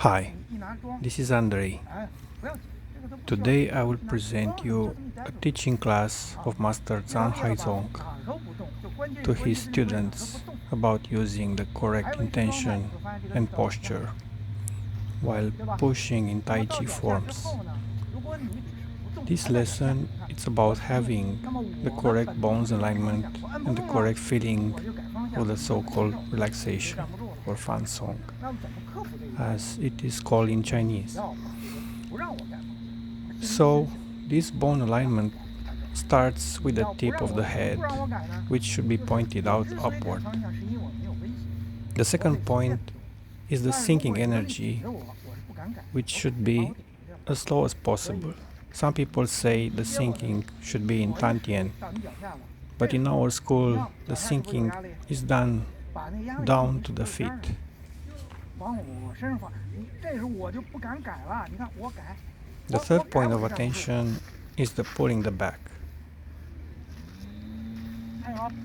Hi, this is Andrei. Today I will present you a teaching class of Master Zhang Haisong to his students about using the correct intention and posture while pushing in Taichi forms. This lesson is about having the correct bones alignment and the correct feeling of the so-called relaxation or fan song, as it is called in Chinese. So, this bone alignment starts with the tip of the head, which should be pointed out upward. The second point is the sinking energy, which should be as slow as possible. Some people say the sinking should be in Tantien, but in our school the sinking is done down to the feet. The third point of attention is the pulling the back.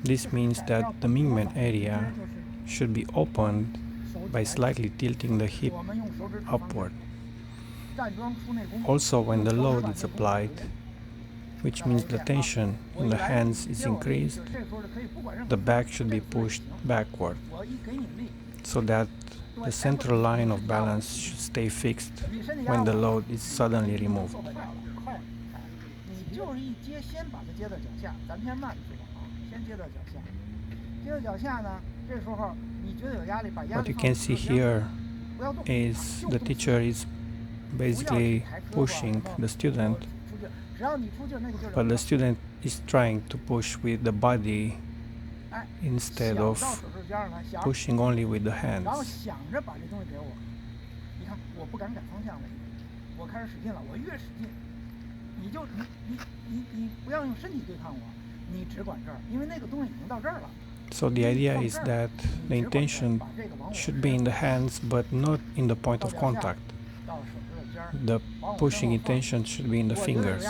This means that the Mingmen area should be opened by slightly tilting the hip upward. Also, when the load is applied, which means the tension in the hands is increased, the back should be pushed backward so that the central line of balance should stay fixed when the load is suddenly removed. What you can see here is the teacher is basically pushing the student, but the student is trying to push with the body instead of pushing only with the hands. So the idea is that the intention should be in the hands but not in the point of contact. The pushing intention should be in the fingers.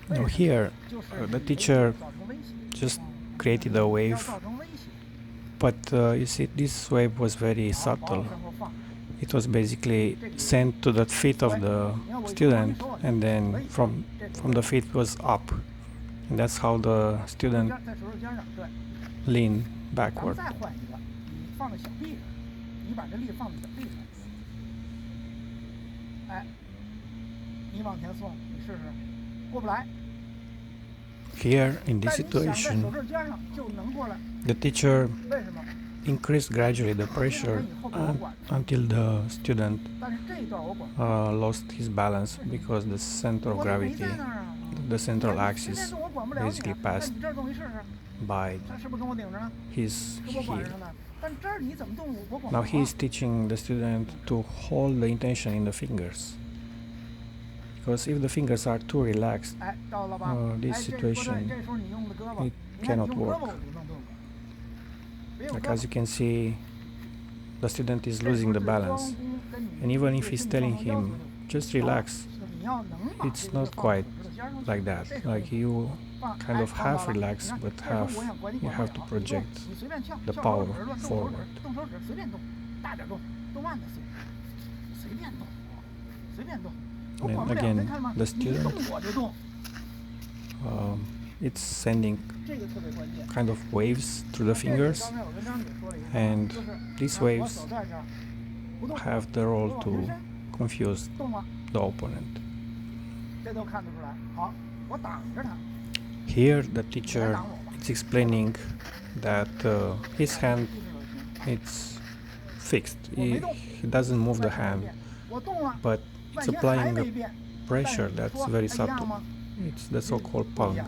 Now here, the teacher just created a wave, but you see, this wave was very subtle. It was basically sent to the feet of the student, and then from the feet was up, and that's how the student leaned backward. Here, in this situation, the teacher increased gradually the pressure until the student lost his balance because the center of gravity, the central axis, basically passed by his heel. Now he is teaching the student to hold the intention in the fingers, because if the fingers are too relaxed, this situation, it cannot work. Like, as you can see, the student is losing the balance, and even if he's telling him just relax, it's not quite like that. Like, you kind of half relax, but half you have to project the power forward. And again, the student, it's sending kind of waves through the fingers, and these waves have the role to confuse the opponent. Here the teacher is explaining that his hand, it's fixed. He doesn't move the hand, but it's applying a pressure that's very subtle. It's the so-called pung.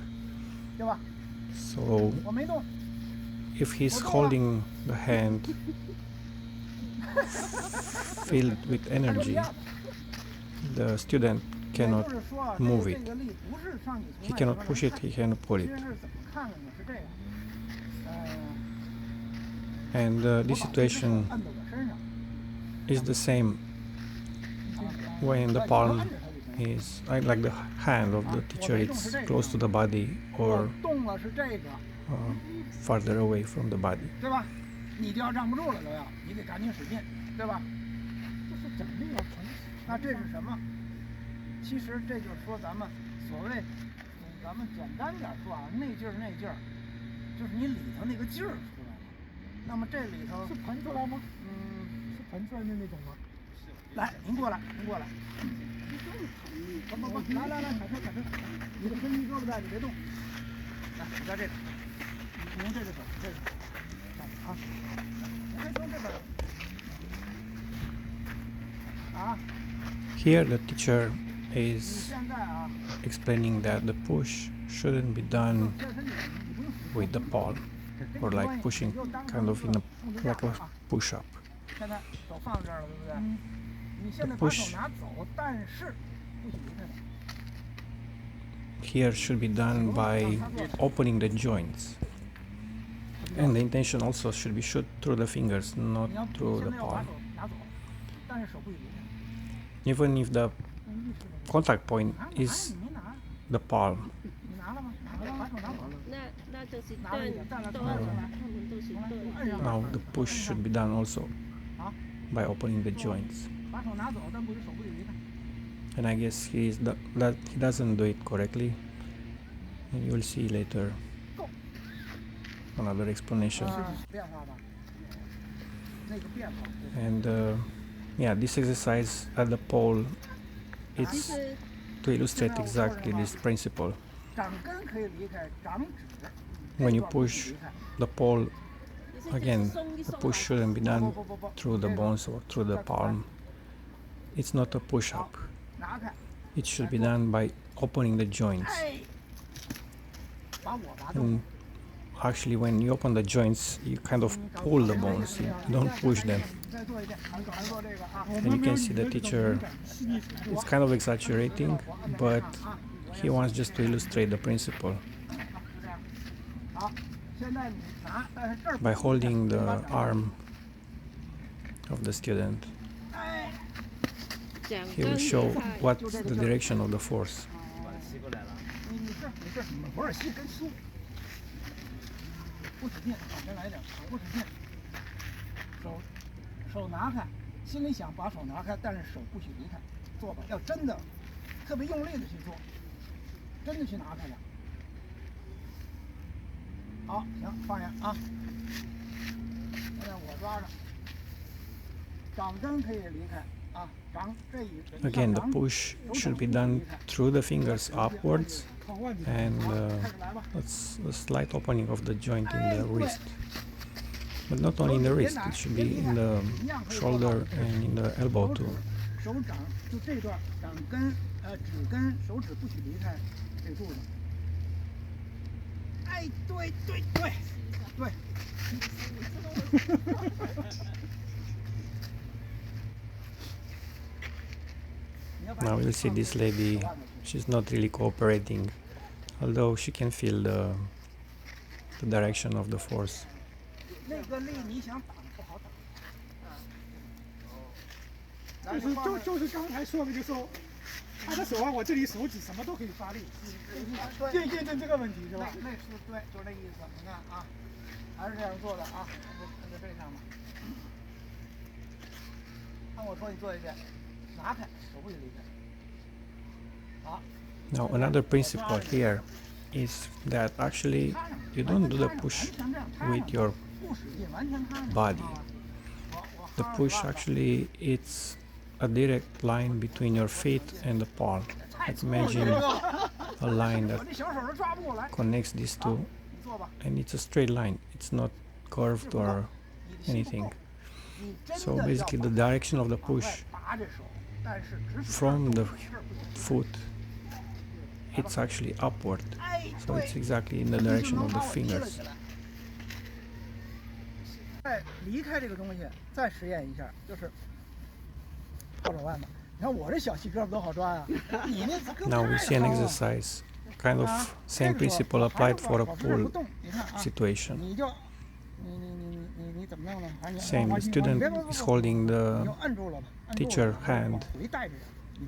So if he's holding the hand filled with energy, the student cannot move it. He cannot push it, he cannot pull it. And this situation is the same when the palm is like the hand of the teacher, it's close to the body or farther away from the body. 你就要站不住了，都要，你得赶紧使劲，对吧？这是怎么要成？那这是什么？其实这就是说咱们所谓，咱们简单点说啊，那劲儿，就是你里头那个劲儿出来了。那么这里头是喷出来吗？是喷出来的那种吗？来，您过来。不，来，踩车，你的身体胳膊在，你别动。来，你在这个，你用这个手，啊，Here the teacher is explaining that the push shouldn't be done with the palm or like pushing kind of in like a push-up. The push here should be done by opening the joints. And the intention also should be shoot through the fingers, not through the palm. Even if the contact point is the palm. Now the push should be done also by opening the joints. And I guess that he doesn't do it correctly. And you will see later another explanation. And yeah, this exercise at the pole, it's to illustrate exactly this principle. When you push the pole, again, the push shouldn't be done through the bones or through the palm. It's not a push-up. It should be done by opening the joints. And actually, when you open the joints, you kind of pull the bones, you don't push them. And you can see the teacher is kind of exaggerating, but he wants just to illustrate the principle. By holding the arm of the student, he will show what's the direction of the force. Again, the push should be done through the fingers upwards and a slight opening of the joint in the wrist. But not only in the wrist, it should be in the shoulder and in the elbow too. Now you'll see this lady, she's not really cooperating, although she can feel the direction of the force. 就是刚才说的，就说他的手啊，我这里手指什么都可以发力，验证这个问题是吧？那是对，就这意思。你看啊，还是这样做的啊，看在这上面。按我说你做一遍，拿开，手不许离开。好。Now another principle here is that actually you don't do the push with your body. The push actually it's a direct line between your feet and the palm. Like imagine a line that connects these two, and it's a straight line. It's not curved or anything. So basically the direction of the push from the foot, it's actually upward. So it's exactly in the direction of the fingers. 离开这个东西，再实验一下，就是套手腕吧。你看我这小细胳膊多好抓啊！你那 Now we see an exercise, kind of same principle applied for a pool situation. 你就你怎么弄呢？ Same, the student is holding the teacher hand,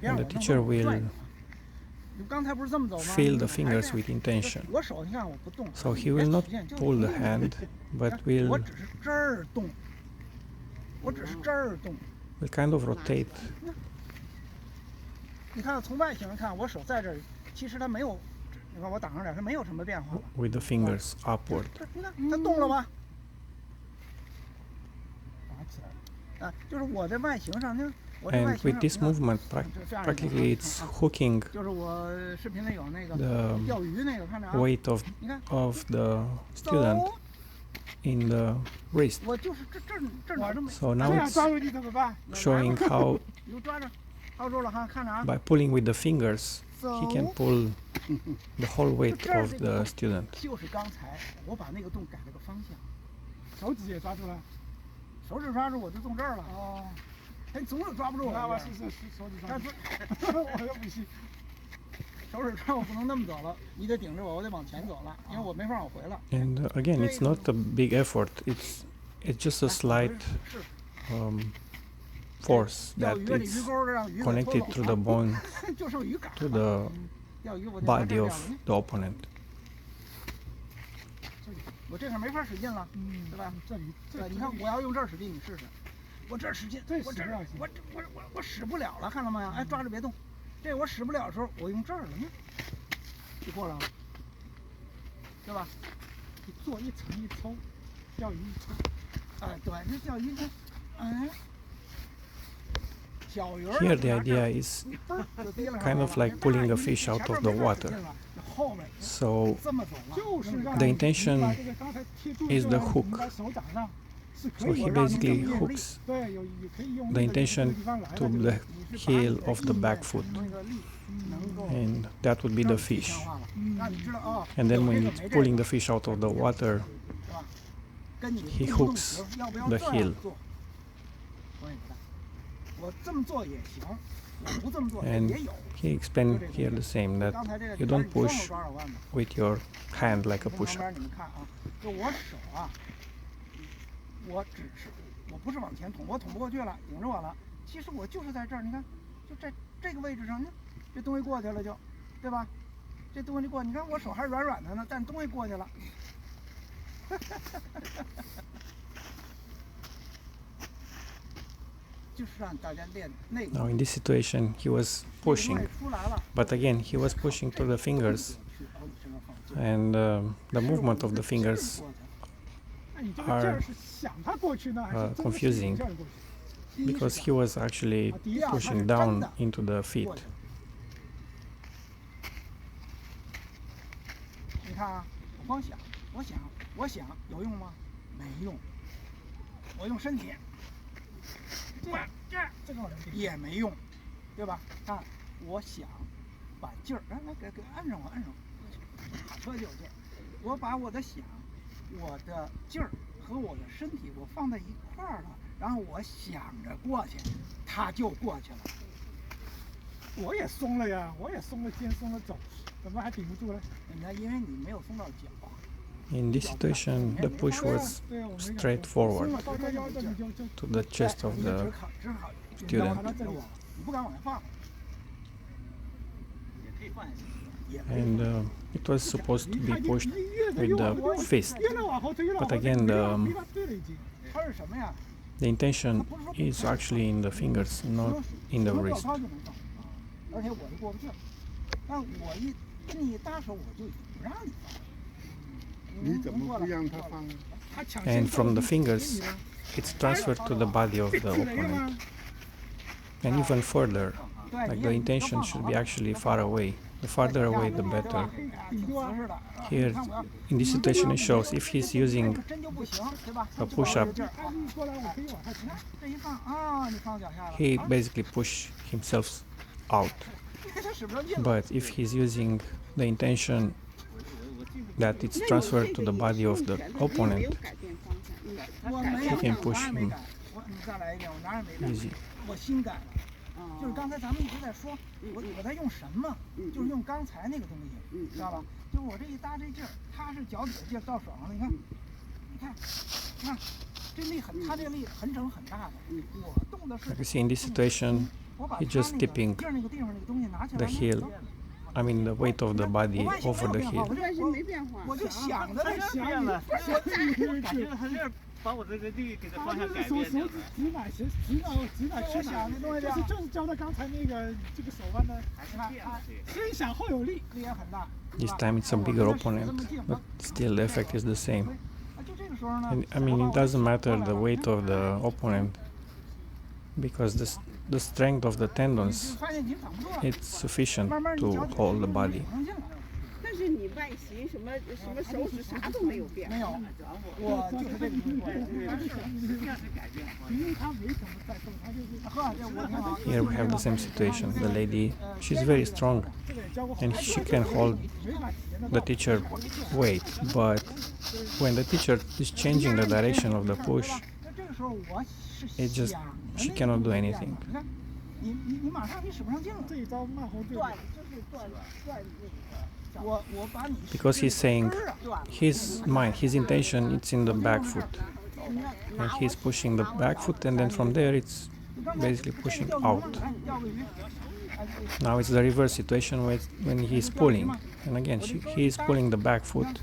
and the teacher will feel the fingers with intention. So he will not pull the hand, but will kind of rotate. 你看从外形看，我手在这儿，其实它没有，你看我挡上点，它没有什么变化。 With the fingers upward. 你看它动了吧？啊，就是我在外形上，那我在外 And 形 with this movement, practically it's hooking 就是我视频里有那个 the 钓鱼那个，看着啊， weight of 你看 the student in the wrist. 我就是这拿这么， So now it's 抓住你怎么办？ showing how 你就抓着，抓住了哈，看着啊。 by pulling with the fingers, he can pull the whole weight of the student. 就是刚才我把那个洞改了个方向，手指也抓住了，手指抓住我就动这儿了。哦，哎，总有抓不住我。是手指抓住，我又不信。手指抓我不能那么走了，你得顶着我，我得往前走了，因为我没法往回了。 And again, it's not a big effort. It's just a slight force that is connected to the bone, 就剩鱼竿 to the 钓鱼我 body of the opponent. 我这块没法使劲了，对吧？对，你看我要用这儿使劲，你试试。我这儿使劲，我使不了了，看到没有？哎，抓着别动。这我使不了的时候，我用这儿了，就过来了，对吧？你做一层一抽，钓鱼一抽。哎，对，这钓鱼它，哎。 Here the idea is kind of like pulling a fish out of the water. So the intention is the hook. So he basically hooks the intention to the heel of the back foot, and that would be the fish. And then when it's pulling the fish out of the water, he hooks the heel. And he explained here the same, that you don't push with your hand like a push-up. 我不是往前捅，我捅不过去了，顶着我了。其实我就是在这儿，你看，就在这个位置上，这东西过去了就，对吧？这东西过，你看我手还软软的呢，但东西过去了。Now in this situation he was pushing, but again he was pushing through the fingers, and the movement of the fingers are confusing, because he was actually pushing down into the feet. 你看啊，我光想，我想有用吗？没用。我用身体，这个也没用，对吧？看，我想把劲儿，来给按上我，打车就有劲儿。我把我的想，我的劲儿和我的身体我放在一块儿了，然后我想着过去，它就过去了。我也松了呀，我也松了肩，松了肘，怎么还顶不住了？你看，因为你没有松到脚。In this situation, the push was straight forward to the chest of the student. And it was supposed to be pushed with the fist, but again the intention is actually in the fingers, not in the wrist. And from the fingers, it's transferred to the body of the opponent. And even further, like the intention should be actually far away. The farther away, the better. Here, in this situation, it shows if he's using a push-up, he basically pushes himself out. But if he's using the intention that it's transferred to the body of the opponent, he can push him easy. 就是刚才咱们一直在说，我在用什么，就是用刚才那个东西，知道吧？就是我这一搭这劲儿，它是脚底下劲儿到手上了，你看，这力很，它这力很整很大的。我动的是。Like you see in this situation, he's just tipping the heel. I mean the weight of the body over the heel. 我就想的在想了，感觉他这把我这个力给他方向改变了。指哪我想的东西就是教他刚才那个这个手腕的，先想后有力，力也很大。This time it's a bigger opponent, but still the effect is the same. And, I mean, it doesn't matter the weight of the opponent, because the strength of the tendons, it's sufficient to hold the body. 但是你外形什么手指啥都没有变。没有，我就是这个情况。因为他没怎么在动，他就是。Here we have the same situation. The lady, she's very strong, and she can hold the teacher weight, but when the teacher is changing the direction of the push, it just, she cannot do anything. 你马上你使不上劲了。这一招慢红对。Because he's saying his mind, his intention, it's in the back foot, and he's pushing the back foot, and then from there it's basically pushing out. Now it's the reverse situation when he's pulling, and again he is pulling the back foot,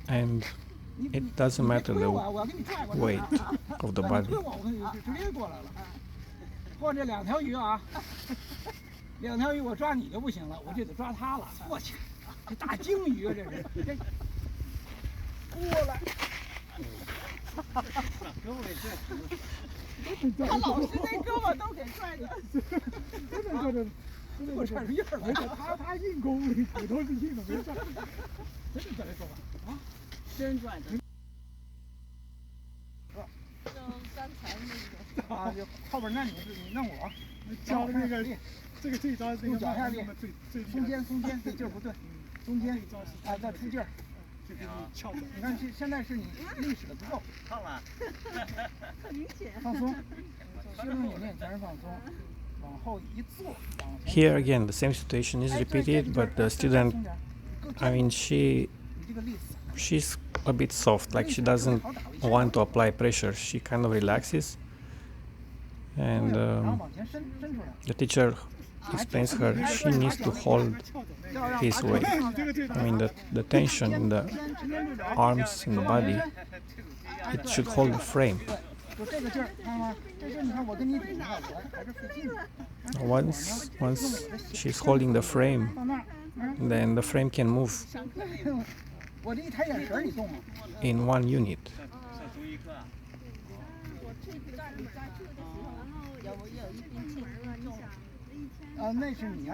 and it doesn't matter the weight of the body. 两条鱼我抓你就不行了，我就得抓它了。我去，这大鲸鱼啊，这是。过来。他老是那胳膊都给拽着。真的，我这印儿了。他硬功，骨头是硬的，没事。真的在这说吧？啊，真拽的。就刚才那个。啊，就后边那你弄我。教的那个。这一招，这个脚下力，最中间，这劲儿不对，中间啊再出劲儿，就给你翘走。你看现在是你力使的不够，胖了，很明显。放松，修正演练全是放松，往后一坐，往前。Here again, the same situation is repeated, but the student, I mean, she's a bit soft, like she doesn't want to apply pressure. She kind of relaxes, and the teacher explains her she needs to hold his weight. I mean the tension in the arms and the body, it should hold the frame. Once she's holding the frame, then the frame can move in one unit. 那是你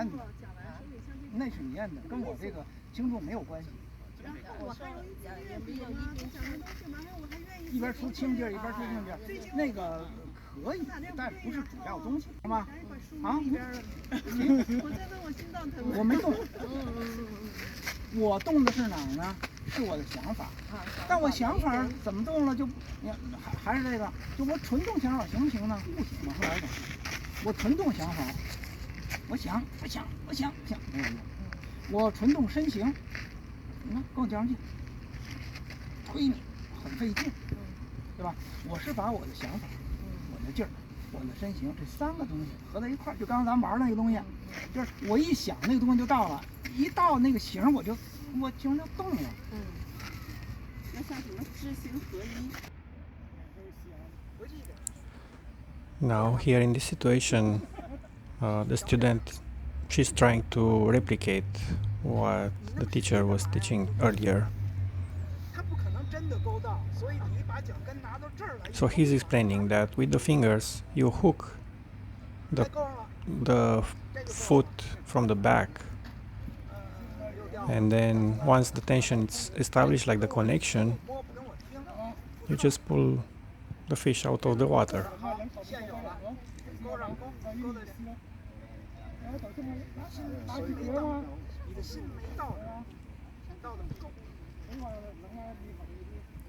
按的，跟我这个轻重没有关系。一边出轻劲儿，一边出轻劲儿，那个可以，但不是主要东西，好吗？啊？我在问我心脏疼吗？我没动。我动的是哪儿呢？是我的想法。但我想法怎么动了就，还是这个，就我纯动想法行不行呢？不行。往后来讲，我纯动想法。我想，没有用。我纯动身形，你看跟我较上劲，推你很费劲，对吧？我是把我的想法、我的劲儿、我的身形这三个东西合在一块儿，就刚刚咱们玩那个东西，就是我一想那个东西就到了，一到那个形我形就动了。那像什么知行合一？ Now here in this situation, the student, she's trying to replicate what the teacher was teaching earlier. So he's explaining that with the fingers you hook the foot from the back, and then once the tension is established, like the connection, you just pull the fish out of the water.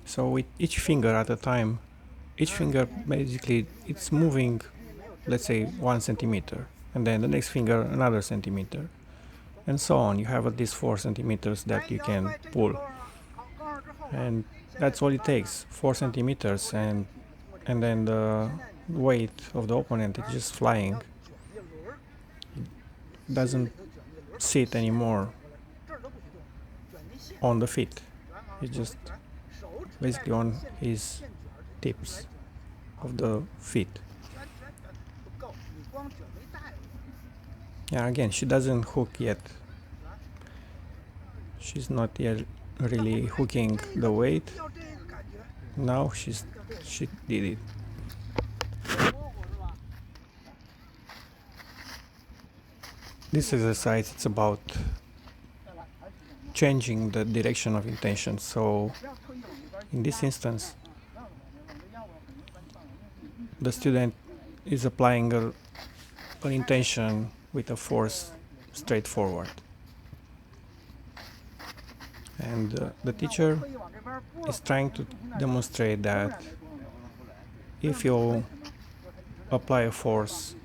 So with each finger at a time, each finger basically it's moving, let's say 1 centimeter, and then the next finger another centimeter, and so on. You have at least 4 centimeters that you can pull, and that's all it takes, 4 centimeters, and then the weight of the opponent is just flying. It doesn't sit anymore on the feet. It's just basically on his tips of the feet. Yeah, again, she doesn't hook yet. She's not yet really hooking the weight. Now she did it. This exercise, it's about changing the direction of intention. So in this instance, the student is applying an intention with a force straight forward. And the teacher is trying to demonstrate that if you apply a force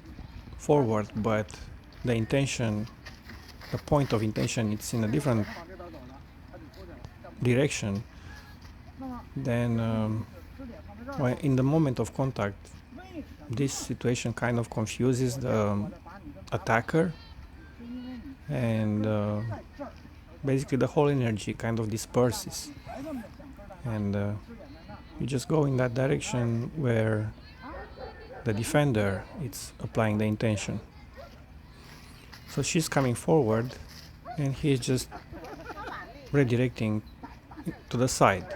forward, but the intention, the point of intention, it's in a different direction, then when in the moment of contact, this situation kind of confuses the attacker, and basically the whole energy kind of disperses, and you just go in that direction where the defender is applying the intention. So she's coming forward and he's just redirecting to the side.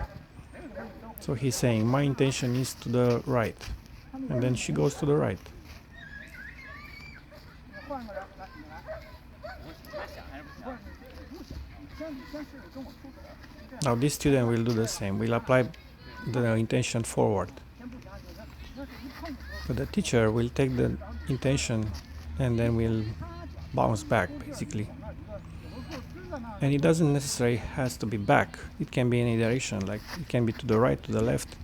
So he's saying my intention is to the right, and then she goes to the right. Now this student will do the same, will apply the intention forward. But the teacher will take the intention and then will bounce back, basically. And it doesn't necessarily has to be back. It can be any direction, like it can be to the right, to the left.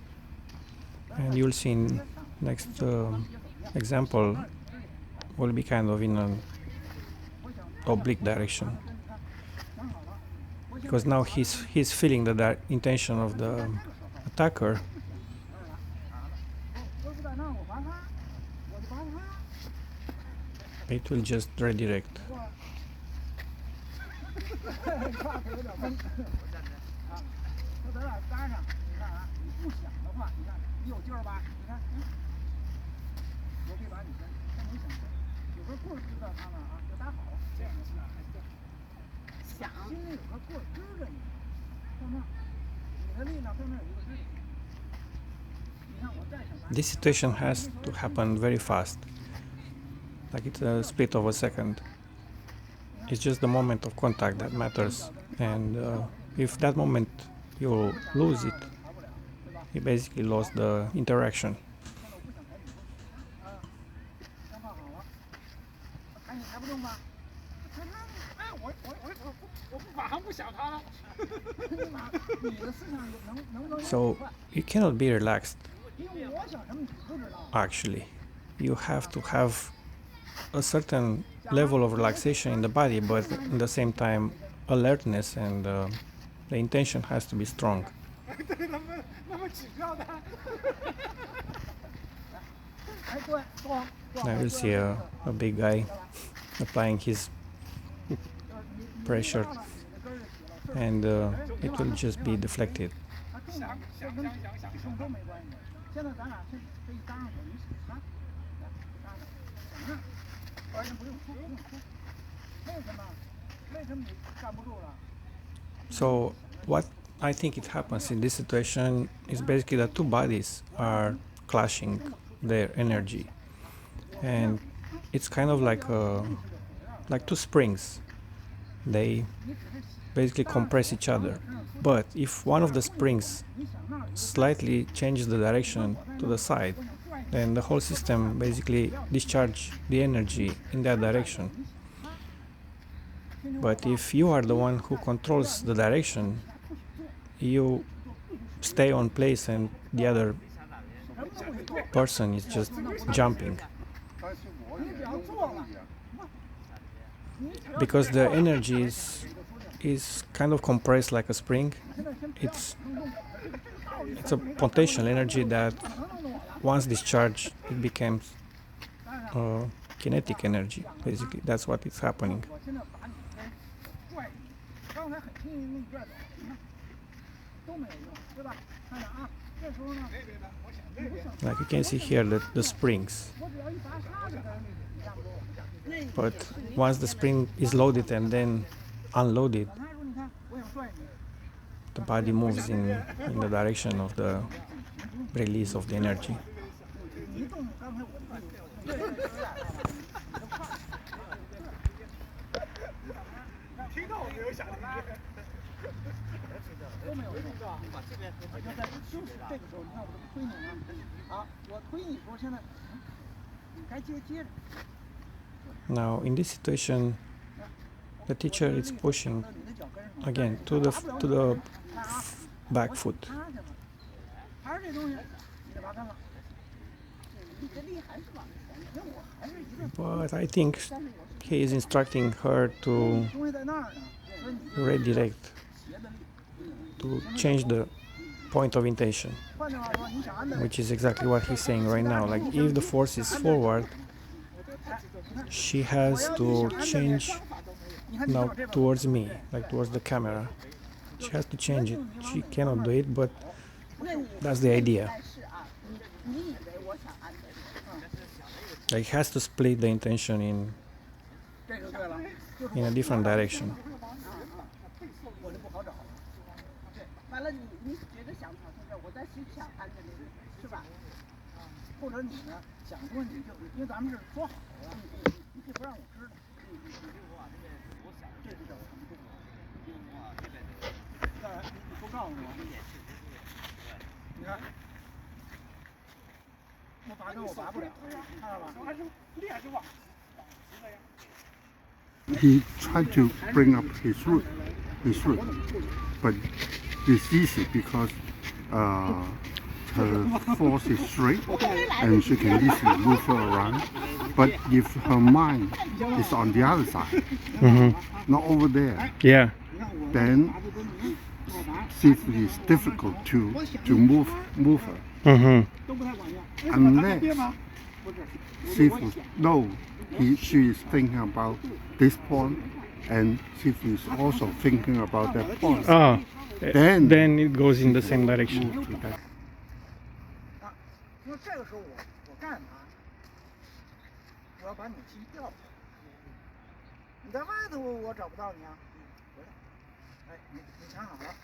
And you'll see in next example will be kind of in an oblique direction, because now he's feeling the intention of the attacker. It will just redirect. This situation has to happen very fast, like it's a split of a second. It's just the moment of contact that matters, and if that moment you lose it, you basically lost the interaction. So you cannot be relaxed. Actually, you have to have a certain level of relaxation in the body, but at the same time alertness, and the intention has to be strong. Now you see a big guy applying his pressure, and it will just be deflected. So what I think it happens in this situation is basically that two bodies are clashing their energy, and it's kind of like two springs. They basically compress each other, but if one of the springs slightly changes the direction to the side, then the whole system basically discharges the energy in that direction. But if you are the one who controls the direction, you stay on place and the other person is just jumping, 你只要做了， because the energy is kind of compressed like a spring. It's a potential energy that once discharged it becomes kinetic energy. Basically, that's what is happening. 我现在把你给拽，刚才很轻易给你拽走，你看都没有用，对吧？看着啊，这时候呢， Like you can see here the springs. 我只要一拔沙子，你压不住我。 But once the spring is loaded and then unloaded, 他说你看，我想拽你， the body moves in the direction of the release of the energy. 你一动，刚才我就听到我没有想听。都没有用。我就在就是这个时候，你看我这么推你呢，啊，我推你说现在，你该接着。 Now in this situation, the teacher is pushing again to the back foot. 还是这东西，你得拔干了。你的力还是往前，因为我还是一个。 But I think he is instructing her to 东西在那儿呢，所以你 redirect, 斜的力。 to change the point of intention, 换句话说，你想按的， which is exactly what he's saying right now. Like if the force is forward, she has to change 你看你 now 往这边， towards me, like towards the camera. She has to change it. She cannot do it, but 那你 that's the idea. 但是啊，你以为我想按的， Like has to split the intention 这就对了， in a different direction. 我就不好找了。完了你觉得想跑这边，我在心想按的那个，是吧？或者你呢，想说你就，因为咱们是说好了，你可以不让我知道。这就叫程度。当然，你不告诉我，你看，我拔根我拔不了，看到吧？ He tried to bring up his root, but it's easy because her force is straight and she can easily move her around. But if her mind is on the other side, not over there, Yeah. then safely is difficult to move her Mm-hmm. 都不太管用。 unless 别吗？ Sifu no, she is thinking about this point and Sifu is also thinking about that point. Ah, Then it goes in the same direction. 啊，因为这个时候我干嘛？我要把你心调回来。你在外头我找不到你啊，回来。哎，你抢好了。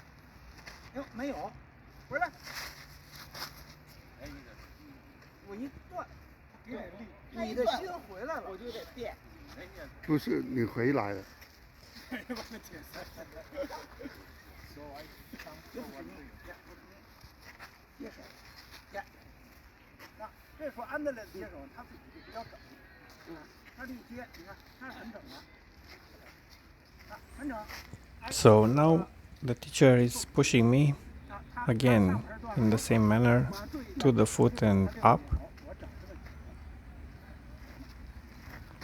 哟，没有，回来。我一断，你的心回来了，我就得变。不是你回来了。接手，那这时候安德烈的接手，他自己就比较整，他这一接，你看他是很整的，啊，很整。 So now the teacher is pushing me 他 again in the same manner to the foot and up.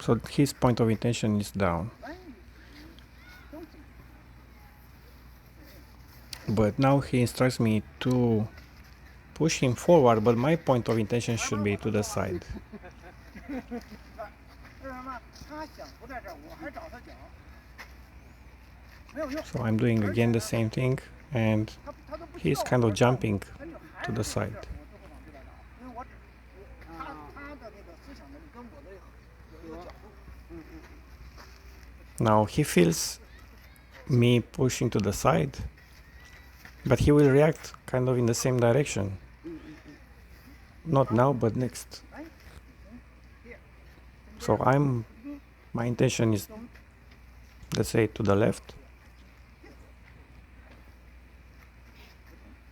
So his point of intention is down. But now he instructs me to push him forward, but my point of intention should be to the side. 为什么？他想不在这儿，我还找他脚，没有用。 So I'm doing again the same thing, and 他都不 he's kind of jumping to the side. 因为我他的那个思想能力跟我的有角度。 Now he feels me pushing to the side, but he will react kind of in the same direction. Not now, but next. So my intention is, let's say, to the left,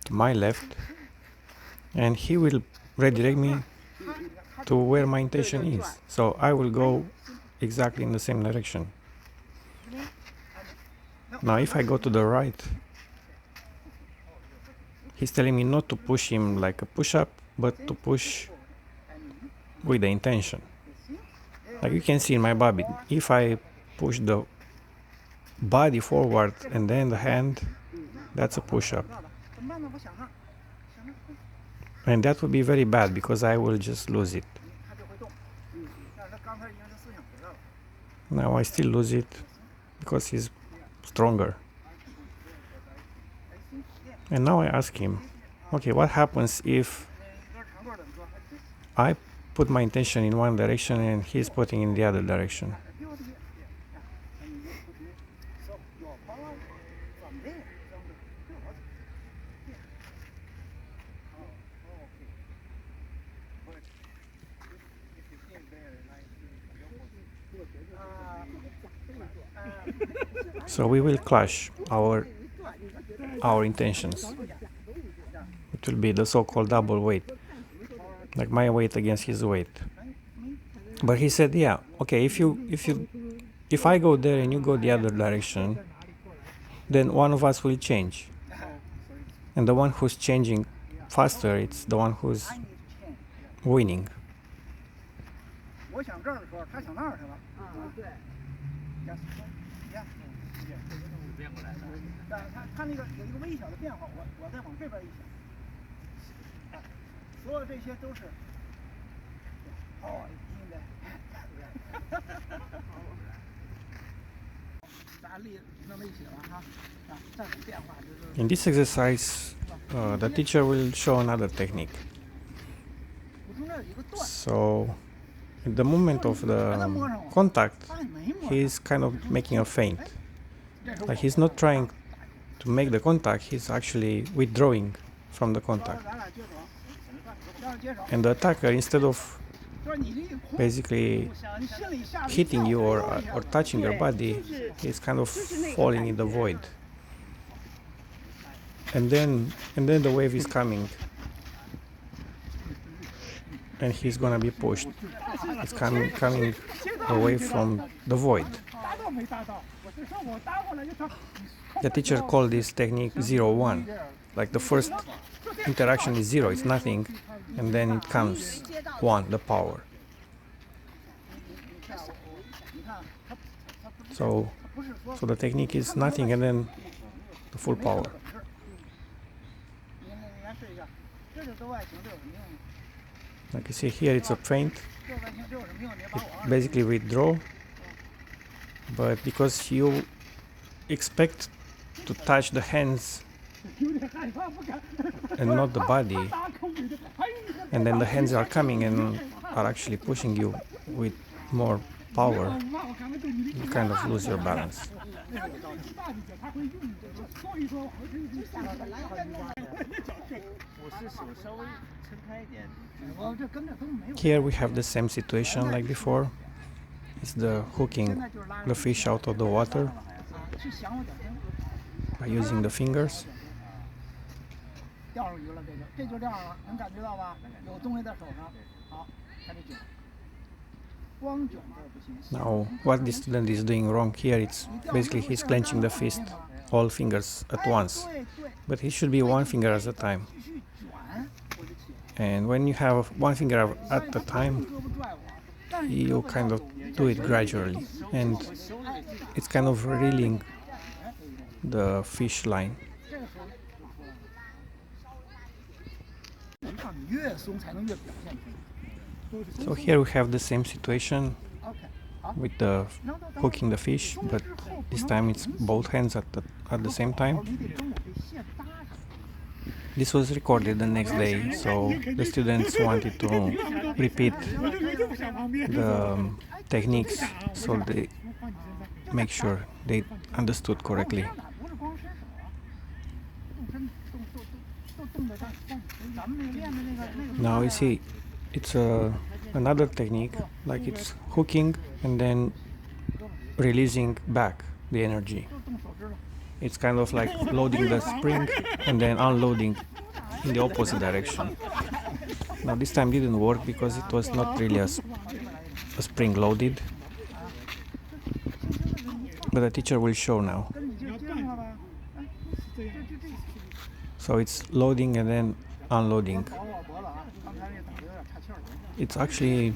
to my left, and he will redirect me to where my intention is. So I will go exactly in the same direction. Now if I go to the right, he's telling me not to push him like a push-up, but to push with the intention. Like you can see in my body, if I push the body forward and then the hand, that's a push-up. And that would be very bad because I will just lose it. Now I still lose it because he's stronger. And now I ask him, okay, what happens if I put my intention in one direction and he's putting in the other direction? So we will clash our intentions. It will be the so-called double weight, like my weight against his weight. But he said, yeah, okay, if I go there and you go the other direction, then one of us will change. And the one who's changing faster, it's the one who's winning. In this exercise, the teacher will show another technique. So, at the moment of the contact, he's kind of making a feint. Like he's not trying to make the contact, he's actually withdrawing from the contact. And the attacker, instead of basically hitting you or touching your body, is kind of falling in the void. And then the wave is coming, and he's gonna be pushed. It's coming away from the void. The teacher called this technique 0-1. Like the first interaction is 0, it's nothing, and then it comes 1, the power. So the technique is nothing and then the full power. Like you see here, it's a feint. It basically withdraw, but because you expect to touch the hands and not the body, and then the hands are coming and are actually pushing you with more power, you kind of lose your balance. Here we have the same situation like before. It's the hooking the fish out of the water by using the fingers. Now, what this student is doing wrong here, it's basically he's clenching the fist, all fingers at once, but he should be one finger at a time. And when you have one finger at a time, you kind of do it gradually, and it's kind of reeling the fish line. So here we have the same situation with the hooking the fish, but this time it's both hands at the same time. This was recorded the next day, so the students wanted to repeat the techniques so they make sure they understood correctly. Now you see, it's another technique, like it's hooking and then releasing back the energy. It's kind of like loading the spring and then unloading in the opposite direction. Now this time didn't work because it was not really a spring loaded, but the teacher will show now. So it's loading and then unloading it's actually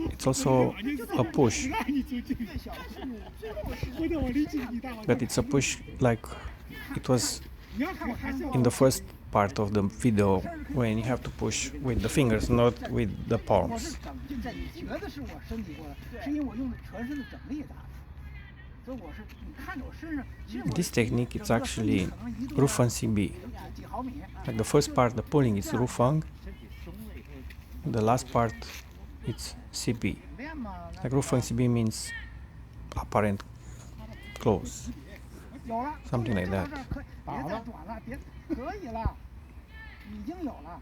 it's also a push, but it's a push like it was in the first part of the video when you have to push with the fingers, not with the 我 palms. 是整进这，你觉得是我身体过来，是因为我用的全身的整力打的，所以我是你看着我身上，其实我 This technique is actually 可能一定 Rufang CB. 几毫米。 Like the first part, the pulling is Rufang. The last part, it's CB. 练嘛， Like Rufang CB means apparent close, 有了 something like that. 可以别再短了，别可以了，已经有了，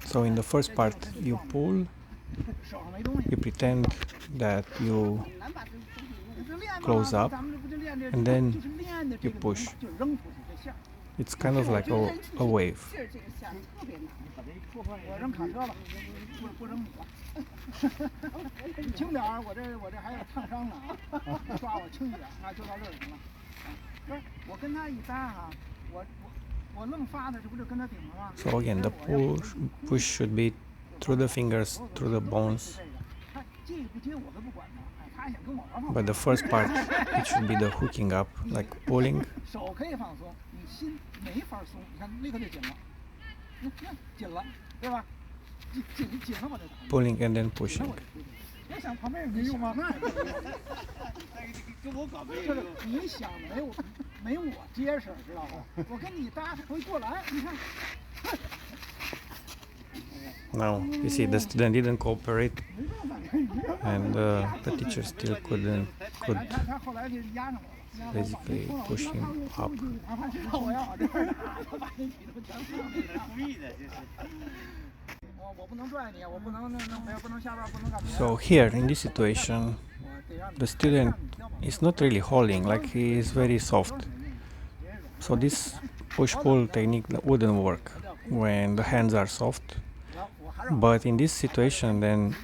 So in the first part, you pull, 手上没东西。 you pretend that you 很难把这个东西弄 这练嘛 close up, 咱们这不就练这 and then 就是练的这 you 个 push. 就扔出去这下。 It's kind of like a wave. 这个项特别难。我扔卡车了，不扔你了。你轻点儿，我这还有烫伤呢啊！抓我轻一点，那就到这儿行了。不是，我跟他一搭哈，我愣发的，这不就跟他顶上吗？ So again, the push should be through the fingers, through the bones. 他接不接我都不管他，哎，他想跟我玩 But the first part, it should be the hooking up, like pulling. 手可以放松，你心没法松，你看立刻就紧了，你看紧了，对吧？紧了我就打。 Pulling and then pushing. 我想旁边有没用吗？那也没用。跟我搞没有就是你想没我结实，知道吧？我跟你搭，我一过来，你看。 Now, you see, the student didn't cooperate, and the teacher still could 他后来就压上我了。 basically push him up. 哪怕知道我要往这边打，他把那体都全放那上。故意的，这是。我不能拽你，我不能不能下边不能干别的。 So here, in this situation, the student is not really holding, like he is very soft. So this push-pull technique wouldn't work when the hands are soft. But in this situation, then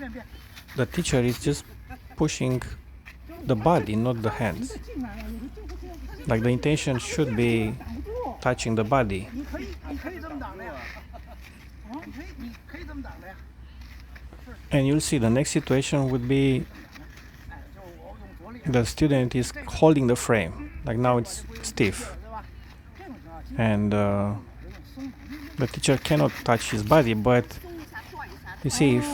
the teacher is just pushing the body, not the hands. Like the intention should be touching the body. 你可以这么挡的呀，你可以这么挡的呀。 And you'll see the next situation would be 哎，就是我用着力， the student is holding the frame. Like now it's stiff. 对吧？这种情况， And 有点松。 the teacher cannot touch his body, but you see if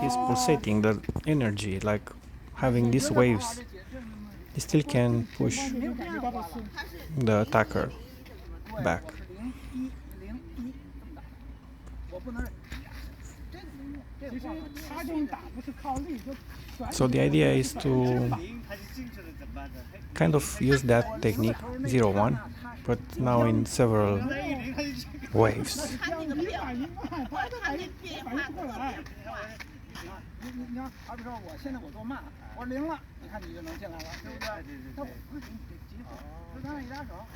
he's pulsating the energy, like having these waves, he still can push the attacker back. 我不能，这个没用，这个其实方法他这种打不是靠力，就转 So the idea is to 零还是进去了怎么办呢？ kind of use that technique 0-1, but now in several 零还是进去。 waves. 他那个变化，反应慢，他这反应反应不过来。你看，好比说现在我多慢，我零了，你看你就能进来了，对不对？那我不行，你得急手，就这样一搭手，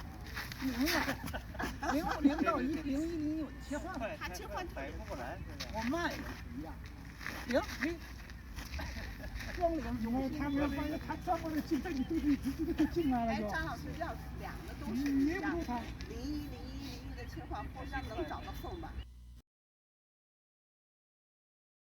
零了，零到1，010我就切换了，他切换反应不过来，现在。我慢也是一样，零，双零，因为他没有发现他专门的进，这你对对就进来了哎，就。张老师要两个都是你一样捏不住他。 01、01、01的切换，互相能找到缝吧？